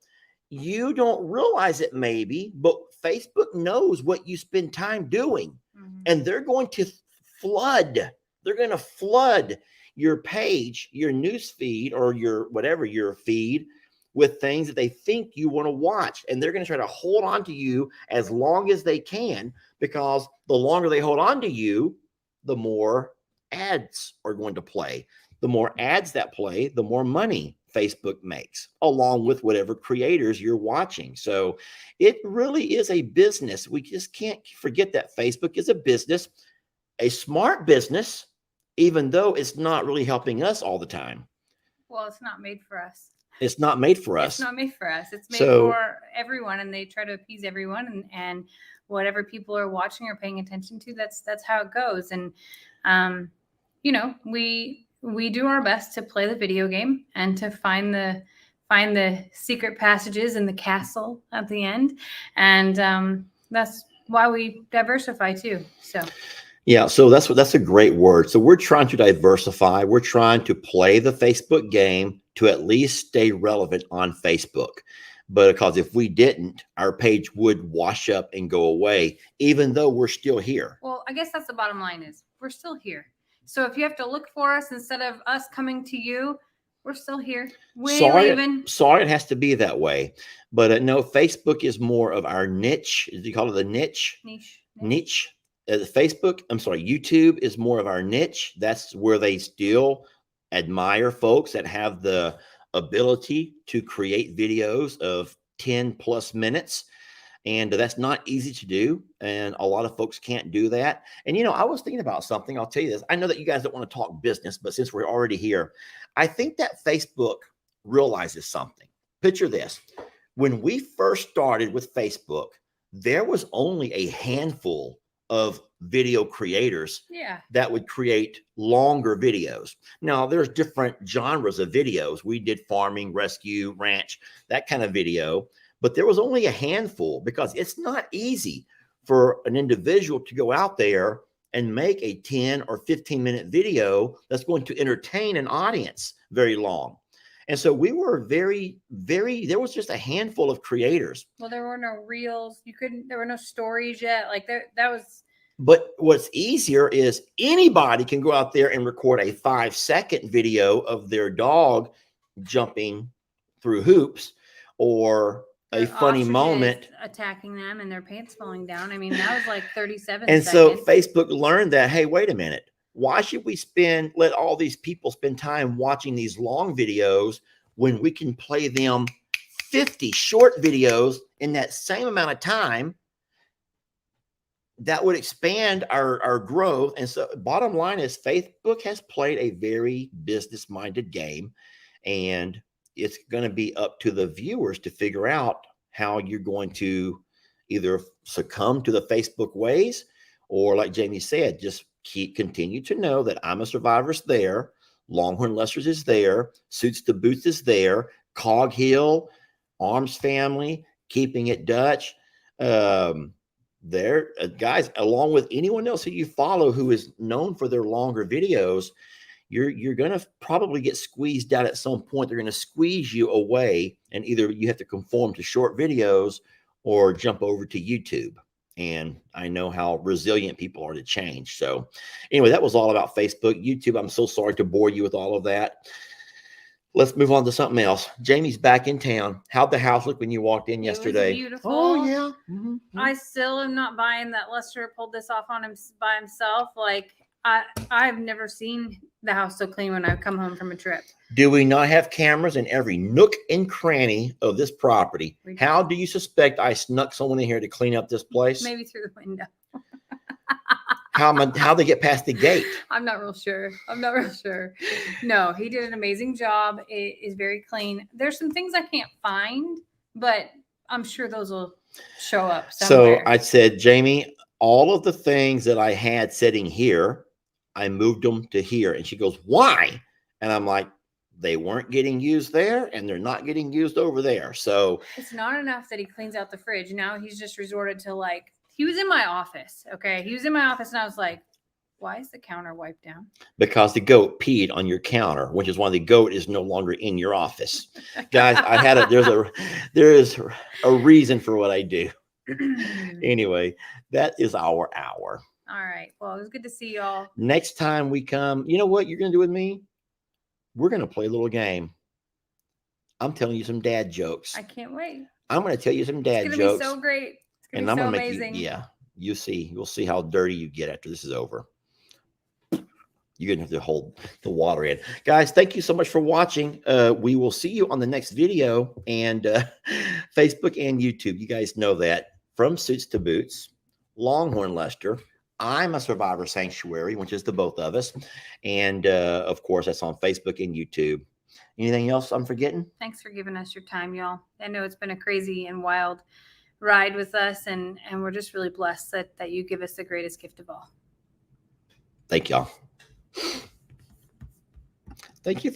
You don't realize it maybe, but Facebook knows what you spend time doing. And they're going to flood. They're going to flood your page, your news feed, or your whatever, your feed, with things that they think you want to watch. And they're going to try to hold on to you as long as they can, because the longer they hold on to you, the more ads are going to play. The more ads that play, the more money Facebook makes, along with whatever creators you're watching. So it really is a business. We just can't forget that Facebook is a business, a smart business, even though it's not really helping us all the time. Well, it's not made for us. It's not made for us. It's not made for us. It's made for everyone, and they try to appease everyone, and whatever people are watching or paying attention to, that's how it goes. And you know, we do our best to play the video game and to find the secret passages in the castle at the end, and that's why we diversify too. So yeah, so that's a great word. So we're trying to diversify. We're trying to play the Facebook game to at least stay relevant on Facebook. But because if we didn't, our page would wash up and go away, even though we're still here. Well, I guess that's the bottom line, is we're still here. So if you have to look for us instead of us coming to you, we're still here. Sorry it has to be that way. But no, Facebook is more of our niche. Do you call it the niche? Niche. YouTube is more of our niche. That's where they still admire folks that have the ability to create videos of 10 plus minutes. And that's not easy to do. And a lot of folks can't do that. And, you know, I was thinking about something. I'll tell you this. I know that you guys don't want to talk business, but since we're already here, I think that Facebook realizes something. Picture this. When we first started with Facebook, there was only a handful of video creators that would create longer videos. Now, there's different genres of videos. We did farming, rescue, ranch, that kind of video. But there was only a handful, because it's not easy for an individual to go out there and make a 10 or 15-minute video that's going to entertain an audience very long. And so we were there was just a handful of creators. Well, there were no reels. There were no stories yet. Like that was. But what's easier is anybody can go out there and record a 5-second video of their dog jumping through hoops, or a funny moment attacking them and their pants falling down. I mean, that was like 37 and seconds. So Facebook learned that, hey, wait a minute. Why should we let all these people spend time watching these long videos when we can play them 50 short videos in that same amount of time? That would expand our growth. And so bottom line is, Facebook has played a very business-minded game, and it's going to be up to the viewers to figure out how you're going to either succumb to the Facebook ways, or like Jamie said, just continue to know that I'm a Survivor's there, Longhorn Lester's is there, Suits to Boots is there, Cog Hill, Arms Family, Keeping It Dutch, there, guys, along with anyone else who you follow who is known for their longer videos. You're going to probably get squeezed out at some point. They're going to squeeze you away, and either you have to conform to short videos or jump over to YouTube. And I know how resilient people are to change. So anyway, that was all about Facebook. YouTube, I'm so sorry to bore you with all of that. Let's move on to something else. Jamie's back in town. How'd the house look when you walked in yesterday? It was beautiful. Oh, yeah. Mm-hmm. I still am not buying that Lester pulled this off on him by himself. Like, I've never seen the house so clean when I come home from a trip. Do we not have cameras in every nook and cranny of this property? How do you suspect I snuck someone in here to clean up this place? Maybe through the window. How they get past the gate? I'm not real sure. No, he did an amazing job. It is very clean. There's some things I can't find, but I'm sure those will show up somewhere. So I said, Jamie, all of the things that I had sitting here, I moved them to here. And she goes, why? And I'm like, they weren't getting used there and they're not getting used over there. So it's not enough that he cleans out the fridge. Now he's just resorted to like, he was in my office. Okay. He was in my office and I was like, why is the counter wiped down? because the goat peed on your counter, which is why the goat is no longer in your office. Guys, there is a reason for what I do. Anyway, that is our hour. All right. Well, it was good to see y'all. Next time we come, you know what you're going to do with me? We're going to play a little game. I'm telling you some dad jokes. I can't wait. I'm going to tell you some dad It's jokes. going to be so great. It's going to be so amazing. You'll see how dirty you get after this is over. You're going to have to hold the water in. Guys, thank you so much for watching. We will see you on the next video and Facebook and YouTube. You guys know that. From Suits to Boots, Longhorn Lester, I'm a Survivor Sanctuary, which is the both of us. And of course, that's on Facebook and YouTube. Anything else I'm forgetting? Thanks for giving us your time, y'all. I know it's been a crazy and wild ride with us, and we're just really blessed that you give us the greatest gift of all. Thank y'all. Thank you.